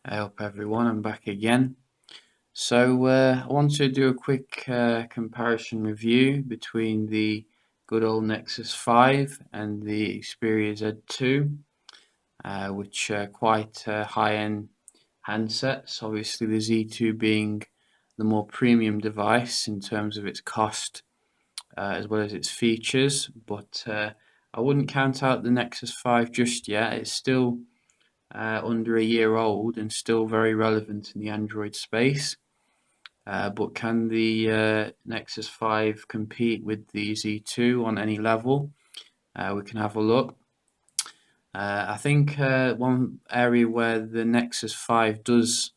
Hey up everyone, I'm back again. I want to do a quick comparison review between the good old Nexus 5 and the Xperia Z2, which are quite high-end handsets. Obviously the Z2 being the more premium device in terms of its cost as well as its features, but I wouldn't count out the Nexus 5 just yet. It's still under a year old and still very relevant in the Android space. But can the Nexus 5 compete with the Z2 on any level? We can have a look. I think one area where the Nexus 5 does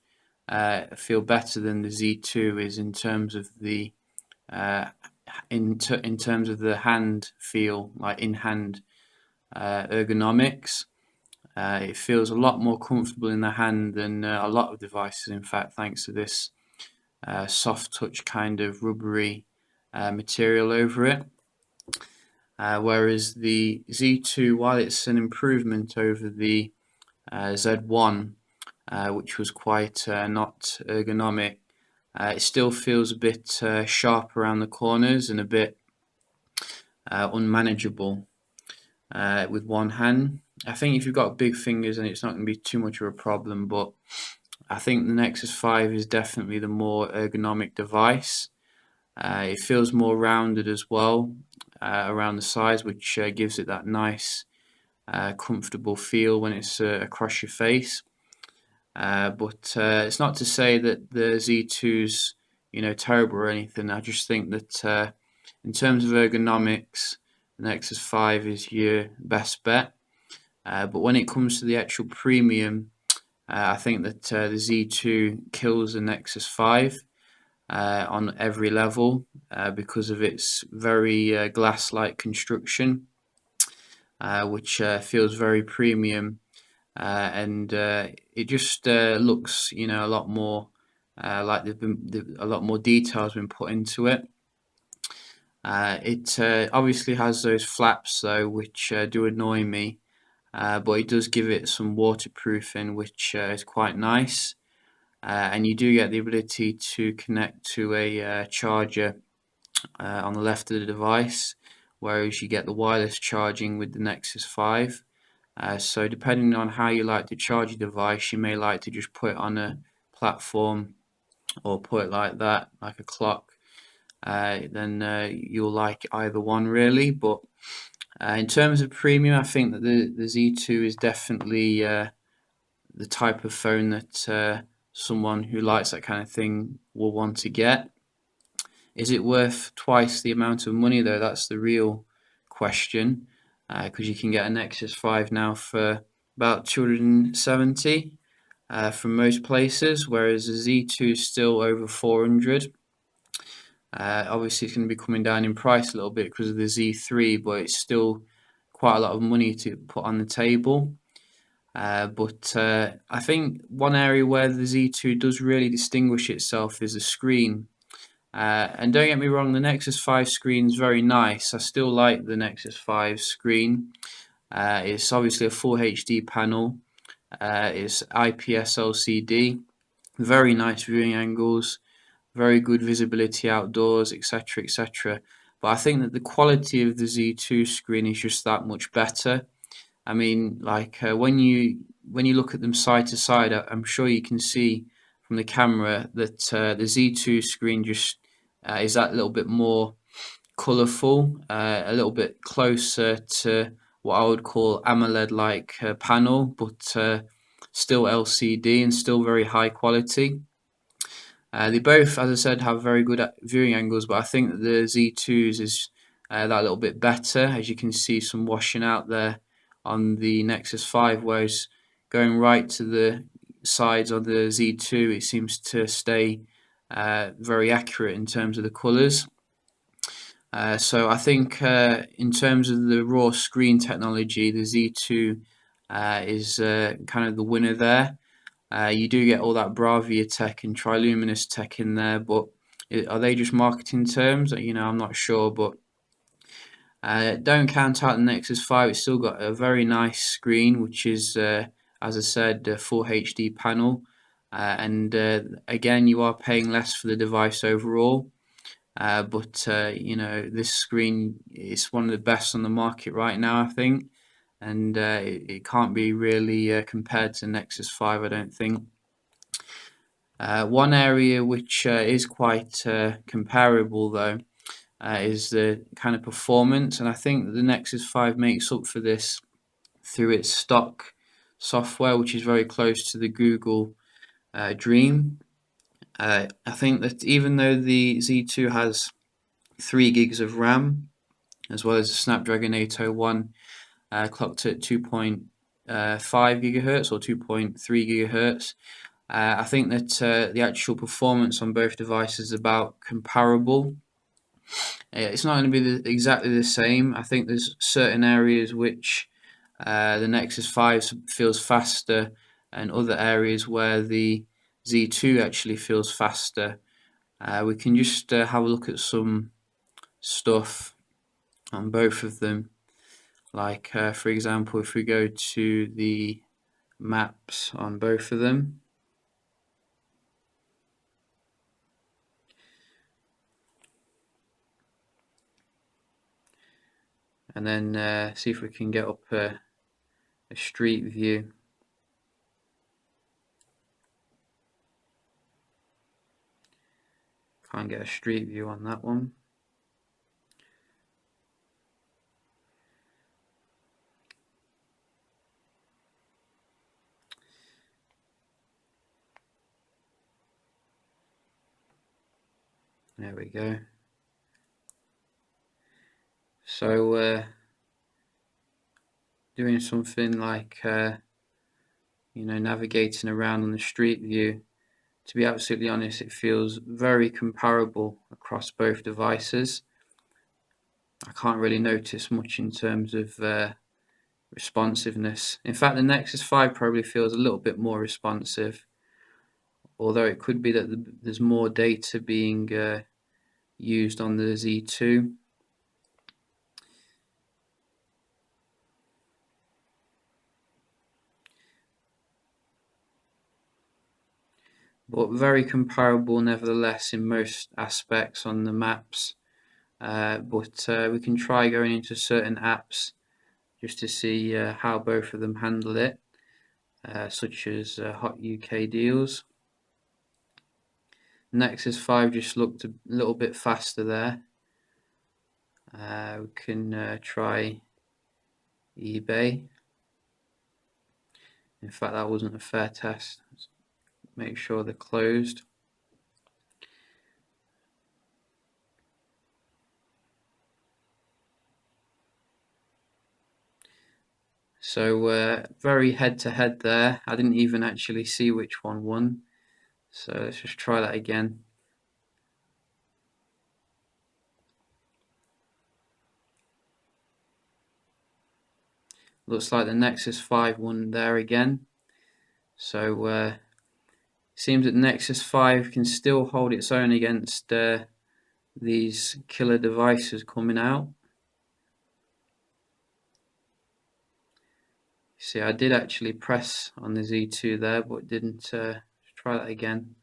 feel better than the Z2 is in terms of the in terms of the hand feel, like in hand ergonomics. It feels a lot more comfortable in the hand than a lot of devices, in fact, thanks to this soft touch kind of rubbery material over it. Whereas the Z2, while it's an improvement over the Z1, which was quite not ergonomic, it still feels a bit sharp around the corners and a bit unmanageable with one hand. I think if you've got big fingers, then it's not going to be too much of a problem, but I think the Nexus 5 is definitely the more ergonomic device. It feels more rounded as well around the sides, which gives it that nice, comfortable feel when it's across your face. But it's not to say that the Z2's terrible or anything. I just think that in terms of ergonomics, the Nexus 5 is your best bet. But when it comes to the actual premium, I think that the Z2 kills the Nexus 5 on every level because of its very glass-like construction, which feels very premium, and it just looks, a lot more like a lot more detail has been put into it. It obviously has those flaps though, which do annoy me, but it does give it some waterproofing, which is quite nice. And you do get the ability to connect to a charger on the left of the device, whereas you get the wireless charging with the Nexus 5. So depending on how you like to charge your device, you may like to just put it on a platform or put it like that, like a clock. Then you'll like either one really. But in terms of premium, I think that the Z2 is definitely the type of phone that someone who likes that kind of thing will want to get. Is it worth twice the amount of money though? That's the real question, because you can get a Nexus 5 now for about 270 from most places, whereas the Z2 is still over 400. Obviously, it's going to be coming down in price a little bit because of the Z3, but it's still quite a lot of money to put on the table. But I think one area where the Z2 does really distinguish itself is the screen. And don't get me wrong, the Nexus 5 screen is very nice. I still like the Nexus 5 screen. It's obviously a full HD panel. It's IPS LCD. Very nice viewing angles. Very good visibility outdoors, etc., etc. But I think that the quality of the Z2 screen is just that much better. I mean, like when you look at them side to side, I'm sure you can see from the camera that the Z2 screen just is that little bit more colourful, a little bit closer to what I would call AMOLED-like panel, but still LCD and still very high quality. They both, as I said, have very good viewing angles, but I think that the Z2's is that little bit better. As you can see, some washing out there on the Nexus 5, whereas going right to the sides of the Z2, it seems to stay very accurate in terms of the colours. So I think in terms of the raw screen technology, the Z2 is kind of the winner there. You do get all that Bravia tech and Triluminous tech in there, but are they just marketing terms? I'm not sure, but don't count out the Nexus 5. It's still got a very nice screen, which is, as I said, a full HD panel. and again, you are paying less for the device overall. But this screen is one of the best on the market right now, I think, and it can't be really compared to Nexus 5, I don't think. One area which is quite comparable, though, is the kind of performance, and I think the Nexus 5 makes up for this through its stock software, which is very close to the Google Dream. I think that even though the Z2 has 3 gigs of RAM, as well as the Snapdragon 801 clocked at 2.5 gigahertz or 2.3 gigahertz, I think that the actual performance on both devices is about comparable. It's not going to be exactly the same. I think there's certain areas which the Nexus 5 feels faster, and other areas where the Z2 actually feels faster. We can just have a look at some stuff on both of them. Like, for example, if we go to the maps on both of them, and then see if we can get up a street view. Can't get a street view on that one. There we go. So doing something like navigating around on the street view, to be absolutely honest, it feels very comparable across both devices. I can't really notice much in terms of responsiveness. In fact, the Nexus 5 probably feels a little bit more responsive, although it could be that there's more data being used on the Z2. But very comparable nevertheless in most aspects on the maps. But we can try going into certain apps just to see how both of them handle it, such as Hot UK Deals. Nexus 5 just looked a little bit faster there. We can try eBay. In fact, that wasn't a fair test. Let's make sure they're closed. So very head-to-head there. I didn't even actually see which one won. So let's just try that again. Looks like the Nexus 5 won there again. So seems that Nexus 5 can still hold its own against these killer devices coming out. See, I did actually press on the Z2 there, but didn't. Try that again.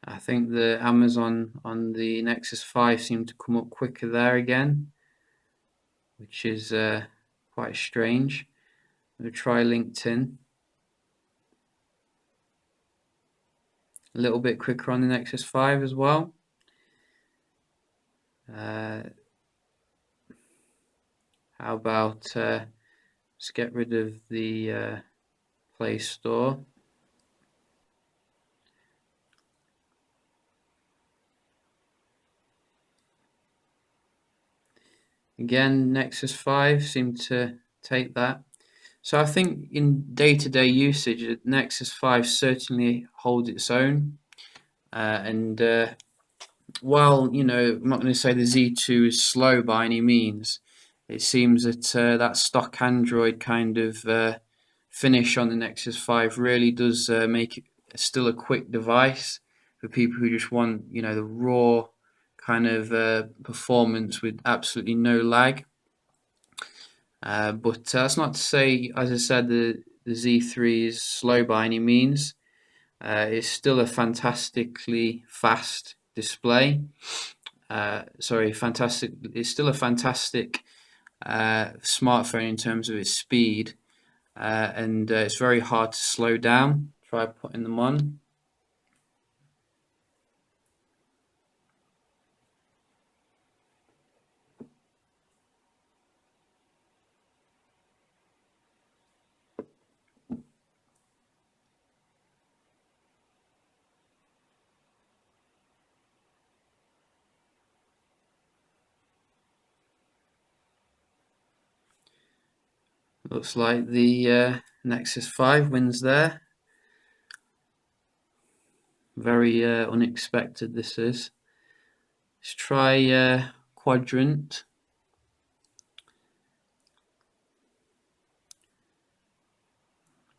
I think the Amazon on the Nexus 5 seemed to come up quicker there again, which is quite strange. We'll try LinkedIn. A little bit quicker on the Nexus 5 as well. How about let's get rid of the Play Store. Again, Nexus 5 seemed to take that. So I think in day-to-day usage, Nexus 5 certainly holds its own. And while, I'm not going to say the Z2 is slow by any means, it seems that that stock Android kind of finish on the Nexus 5 really does make it still a quick device for people who just want, the raw kind of performance with absolutely no lag. But that's not to say, as I said, the Z3 is slow by any means. It's still a fantastically fast display. Fantastic. It's still a fantastic smartphone in terms of its speed, and it's very hard to slow down. Try putting them on. Looks like the Nexus 5 wins there. Very unexpected this is. Let's try quadrant.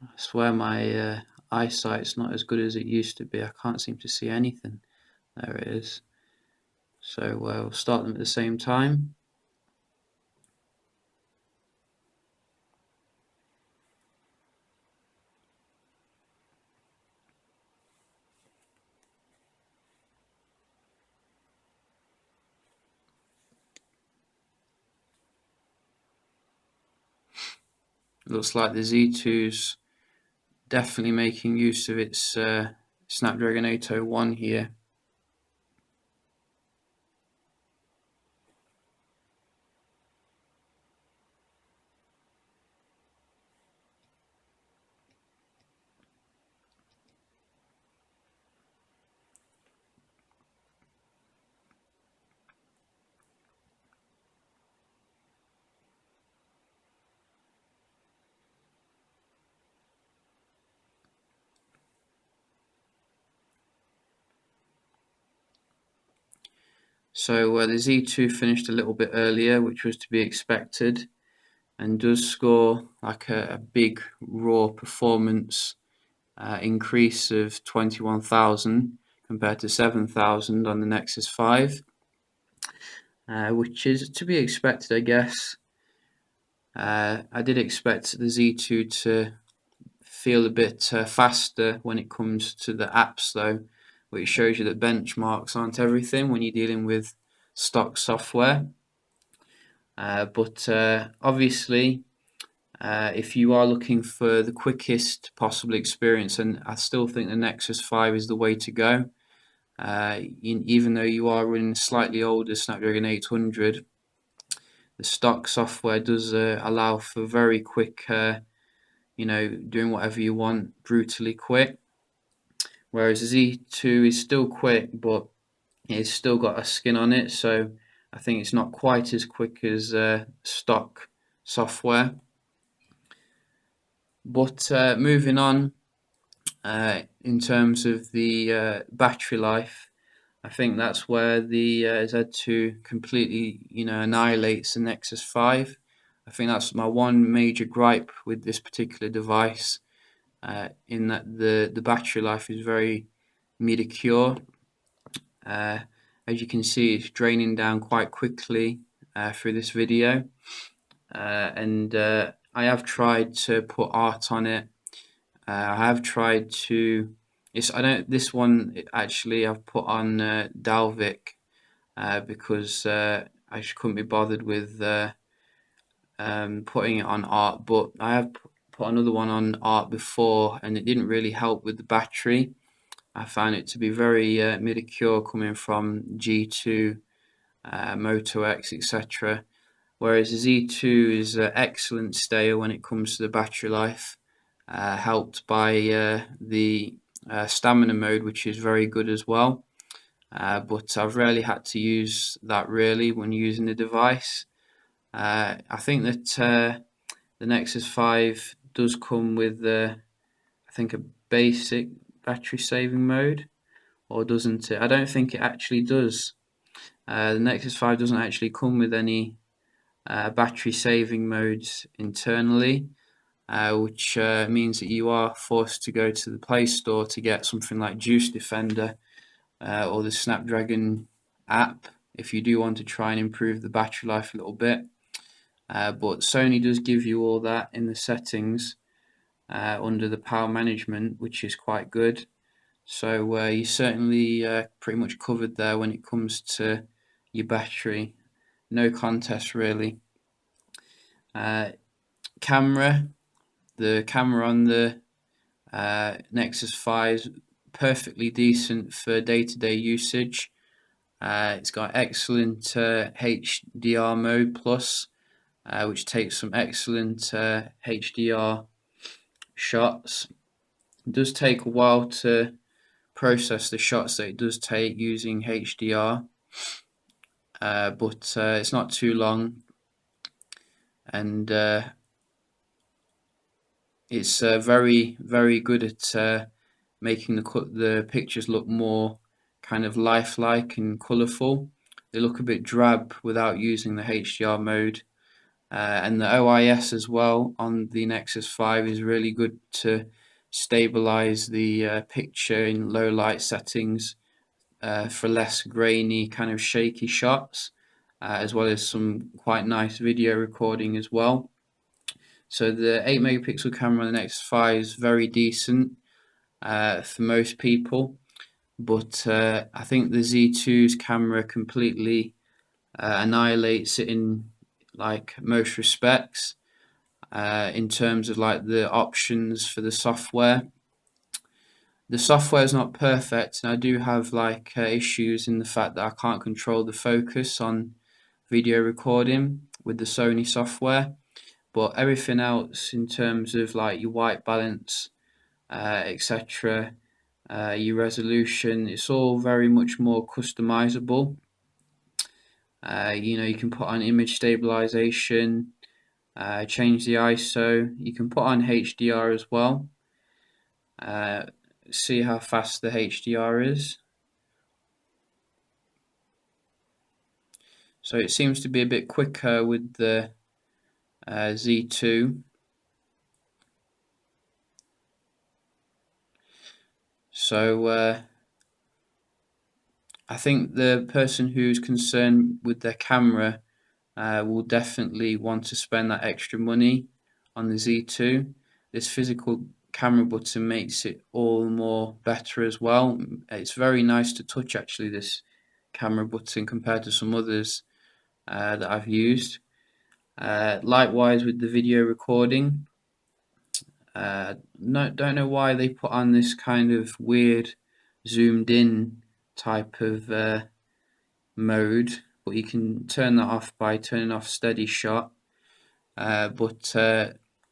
I swear my eyesight's not as good as it used to be. I can't seem to see anything. There it is. So we'll start them at the same time. Looks like the Z2's definitely making use of its Snapdragon 801 here. So the Z2 finished a little bit earlier, which was to be expected, and does score like a big raw performance increase of 21,000 compared to 7,000 on the Nexus 5, which is to be expected, I guess. I did expect the Z2 to feel a bit faster when it comes to the apps, though, which shows you that benchmarks aren't everything when you're dealing with stock software. But obviously, if you are looking for the quickest possible experience, and I still think the Nexus 5 is the way to go, even though you are running slightly older Snapdragon 800, the stock software does allow for very quick, doing whatever you want brutally quick. Whereas the Z2 is still quick, but it's still got a skin on it, so I think it's not quite as quick as stock software. But moving on, in terms of the battery life, I think that's where the Z2 completely, annihilates the Nexus 5. I think that's my one major gripe with this particular device, in that the battery life is very mediocre. As you can see, it's draining down quite quickly through this video, and I have tried to put art on it. I have tried to. This one actually I've put on Dalvik because I just couldn't be bothered with putting it on art. But I have put another one on art before, and it didn't really help with the battery. I found it to be very mediocre coming from G2, Moto X, etc. Whereas the Z2 is an excellent stayer when it comes to the battery life, helped by the stamina mode, which is very good as well. But I've rarely had to use that really when using the device. I think that the Nexus 5 does come with, I think, a basic battery saving mode, or doesn't it? I don't think it actually does. The Nexus 5 doesn't actually come with any battery saving modes internally, which means that you are forced to go to the Play Store to get something like Juice Defender or the Snapdragon app if you do want to try and improve the battery life a little bit. But Sony does give you all that in the settings under the power management, which is quite good. So you certainly pretty much covered there when it comes to your battery. No contest really. Camera, the camera on the Nexus 5 is perfectly decent for day-to-day usage. It's got excellent HDR mode plus, which takes some excellent HDR shots. It does take a while to process the shots that it does take using HDR, but it's not too long, and it's very, very good at making the pictures look more kind of lifelike and colourful. They look a bit drab without using the HDR mode. And the OIS as well on the Nexus 5 is really good to stabilize the picture in low light settings for less grainy, kind of shaky shots, as well as some quite nice video recording as well. So the 8 megapixel camera on the Nexus 5 is very decent for most people, but I think the Z2's camera completely annihilates it in like most respects. In terms of like the options for the software. The software is not perfect, and I do have like issues in the fact that I can't control the focus on video recording with the Sony software. But everything else in terms of like your white balance, etc., your resolution, it's all very much more customizable. You can put on image stabilization, change the ISO. You can put on HDR as well. See how fast the HDR is. So it seems to be a bit quicker with the Z2. So I think the person who's concerned with their camera will definitely want to spend that extra money on the Z2. This physical camera button makes it all the more better as well. It's very nice to touch actually, this camera button, compared to some others that I've used. Likewise with the video recording. Don't know why they put on this kind of weird zoomed in type of mode, but you can turn that off by turning off steady shot. But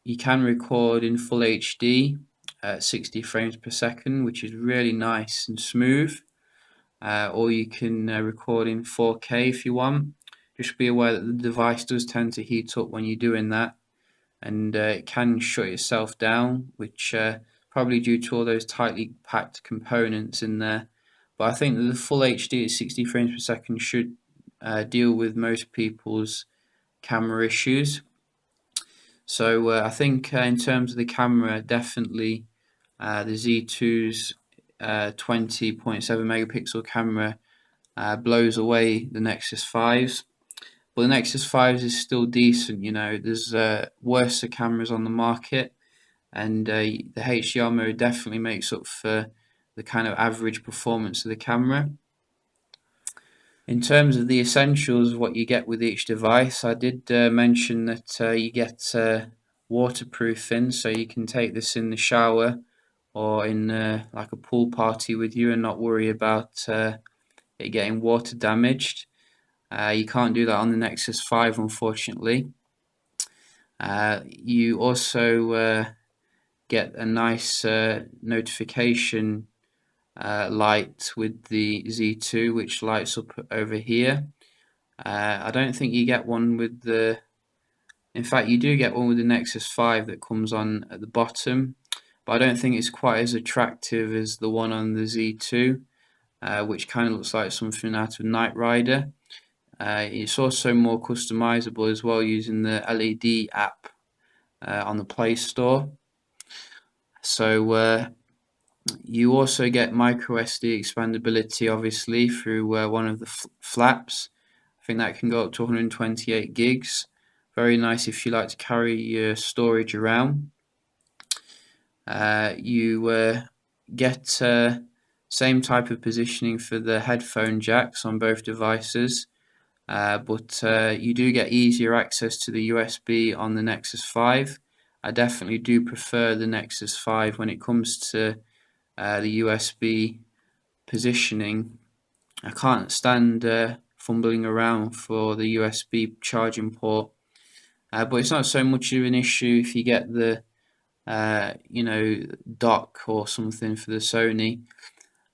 you can record in full HD at 60 frames per second, which is really nice and smooth. Or you can record in 4K if you want. Just be aware that the device does tend to heat up when you're doing that, and it can shut itself down, which probably due to all those tightly packed components in there. But I think that the full HD at 60 frames per second should deal with most people's camera issues. So I think in terms of the camera, definitely the Z2's 20.7 megapixel camera blows away the Nexus 5's. But the Nexus 5's is still decent, there's worse cameras on the market, and the HDR mode definitely makes up for the kind of average performance of the camera. In terms of the essentials of what you get with each device, I did mention that you get waterproofing, so you can take this in the shower or in like a pool party with you and not worry about it getting water damaged. You can't do that on the Nexus 5, unfortunately. You also get a nice notification light with the Z2, which lights up over here. I don't think you get one with in fact you do get one with the Nexus 5 that comes on at the bottom, but I don't think it's quite as attractive as the one on the Z2, which kind of looks like something out of Knight Rider. It's also more customizable as well using the LED app on the Play Store. So You also get micro SD expandability, obviously, through one of the flaps. I think that can go up to 128 gigs. Very nice if you like to carry your storage around. You get same type of positioning for the headphone jacks on both devices, but you do get easier access to the USB on the Nexus 5. I definitely do prefer the Nexus 5 when it comes to the USB positioning. I can't stand fumbling around for the USB charging port, but it's not so much of an issue if you get the dock or something for the Sony.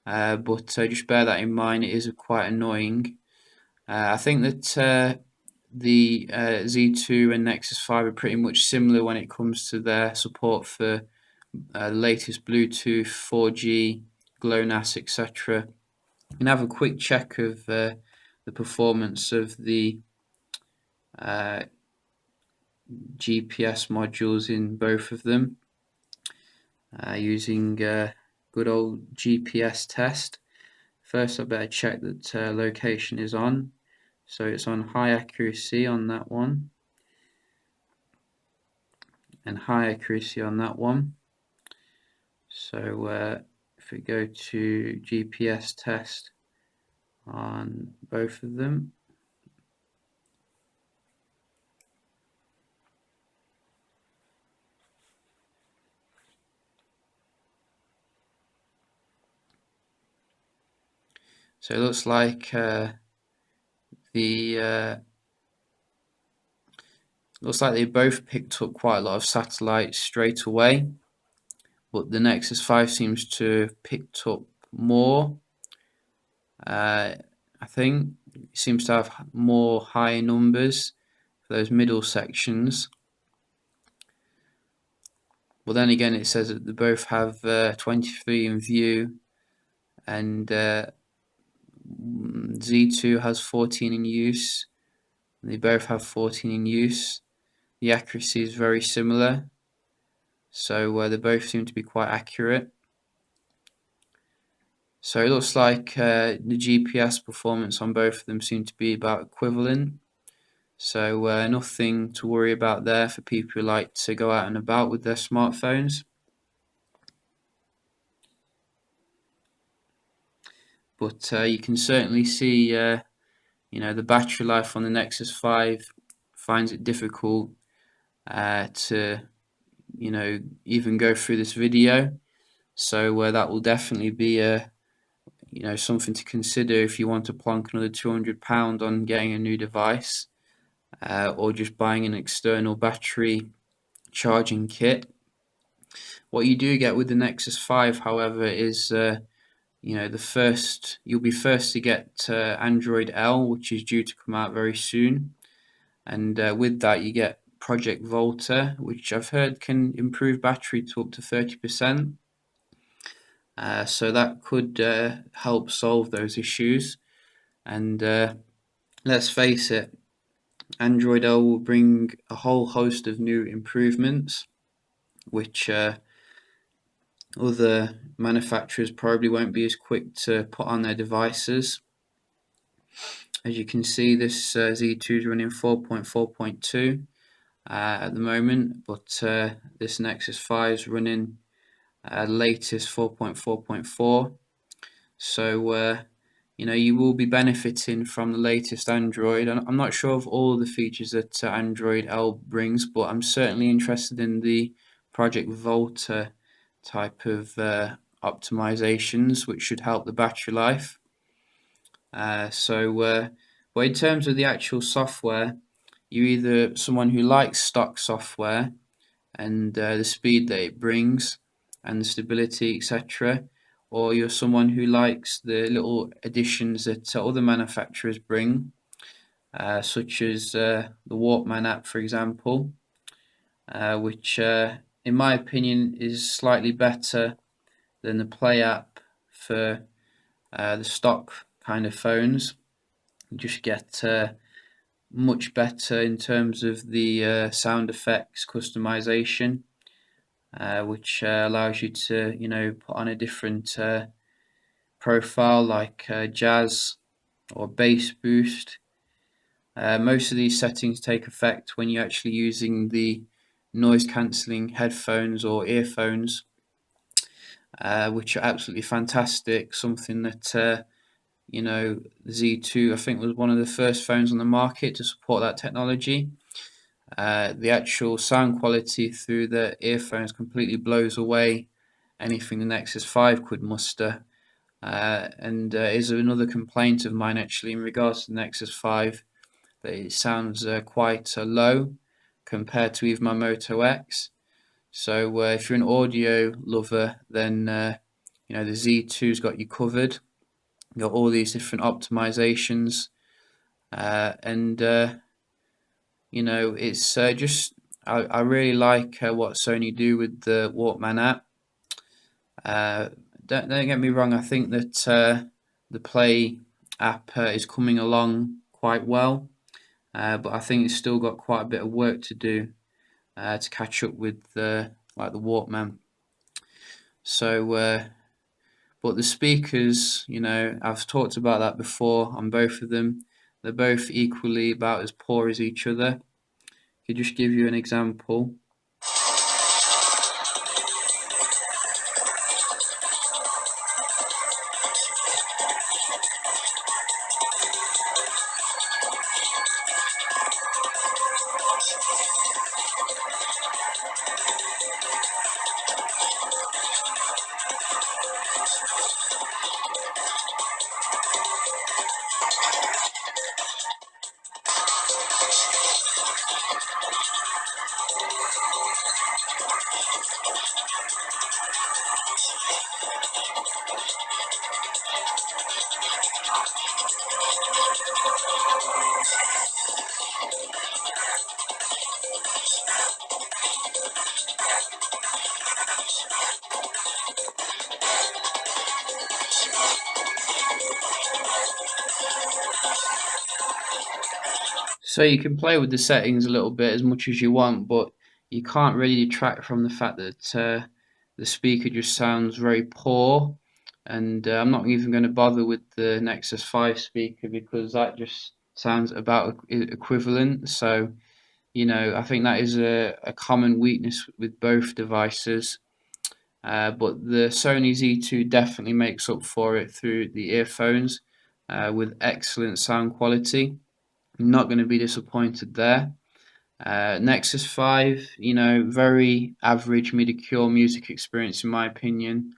But just bear that in mind, it is quite annoying. I think that the Z2 and Nexus 5 are pretty much similar when it comes to their support for the latest Bluetooth, 4G, GLONASS, etc. You can have a quick check of the performance of the uh, GPS modules in both of them using good old GPS test. First I better check that location is on. So it's on high accuracy on that one, and high accuracy on that one. So if we go to GPS test on both of them, so it looks like they both picked up quite a lot of satellites straight away, but the Nexus 5 seems to have picked up more. I think it seems to have more high numbers for those middle sections. Well, then again, it says that they both have 23 in view, and Z2 has 14 in use. They both have 14 in use. The accuracy is very similar, so they both seem to be quite accurate. So it looks like the GPS performance on both of them seem to be about equivalent. So nothing to worry about there for people who like to go out and about with their smartphones. But you can certainly see, the battery life on the Nexus 5 finds it difficult to, even go through this video. So that will definitely be something to consider if you want to plonk another £200 on getting a new device, or just buying an external battery charging kit. What you do get with the Nexus 5, however, is you'll be first to get Android L, which is due to come out very soon, and with that you get Project Volta, which I've heard can improve battery to up to 30%. So that could help solve those issues. And let's face it, Android L will bring a whole host of new improvements, which other manufacturers probably won't be as quick to put on their devices. As you can see, this Z2 is running 4.4.2 at the moment, but this Nexus 5 is running latest 4.4.4. So you will be benefiting from the latest Android. And I'm not sure of all the features that Android L brings, but I'm certainly interested in the Project Volta type of optimizations, which should help the battery life. But in terms of the actual software, you're either someone who likes stock software and the speed that it brings and the stability, etc., or you're someone who likes the little additions that other manufacturers bring, such as the Walkman app, for example, which, in my opinion, is slightly better than the Play app for the stock kind of phones. You just get much better in terms of the sound effects customization. which allows you to, put on a different profile like jazz or bass boost. Most of these settings take effect when you're actually using the noise cancelling headphones or earphones, which are absolutely fantastic. Something that the Z2 I think was one of the first phones on the market to support that technology. The actual sound quality through the earphones completely blows away anything the Nexus 5 could muster. And is another complaint of mine actually in regards to the Nexus 5, that it sounds quite low compared to even my Moto X. So if you're an audio lover, then the Z2's got you covered. You've got all these different optimizations, and it's just I really like what Sony do with the Walkman app. Don't get me wrong. I think that the Play app is coming along quite well, but I think it's still got quite a bit of work to do to catch up with the Walkman. So, but the speakers, I've talked about that before on both of them. They're both equally about as poor as each other. To just give you an example. So you can play with the settings a little bit as much as you want, but you can't really detract from the fact that the speaker just sounds very poor. And I'm not even going to bother with the Nexus 5 speaker because that just sounds about equivalent. So, I think that is a common weakness with both devices. But the Sony Z2 definitely makes up for it through the earphones with excellent sound quality. I'm not going to be disappointed there. Nexus 5, very average, mediocre music experience in my opinion.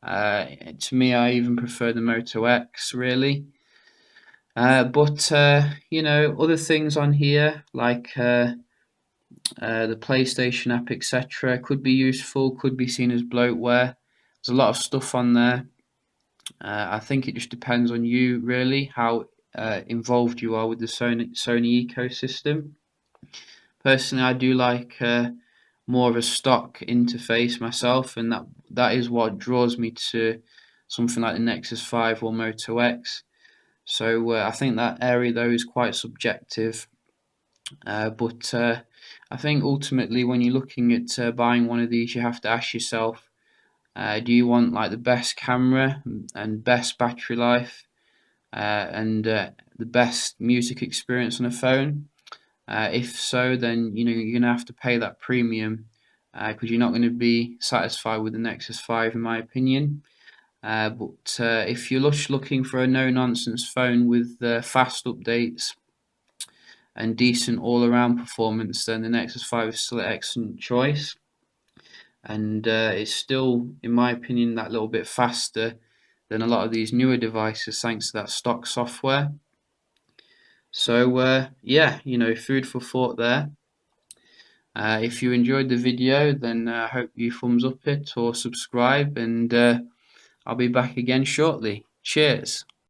To me, I even prefer the Moto X, really. But other things on here like the PlayStation app, etc., could be useful, could be seen as bloatware. There's a lot of stuff on there. I think it just depends on you, really, how involved you are with the Sony ecosystem. Personally, I do like more of a stock interface myself, and that is what draws me to something like the Nexus 5 or Moto X. So I think that area though is quite subjective, but I think ultimately when you're looking at buying one of these, you have to ask yourself, do you want like the best camera and best battery life and the best music experience on a phone? If so, then you're going to have to pay that premium because you're not going to be satisfied with the Nexus 5, in my opinion. But if you're just looking for a no-nonsense phone with fast updates and decent all-around performance, then the Nexus 5 is still an excellent choice. And it's still, in my opinion, that little bit faster than a lot of these newer devices thanks to that stock software. So yeah, food for thought there. If you enjoyed the video, then I hope you thumbs up it or subscribe, and I'll be back again shortly. Cheers.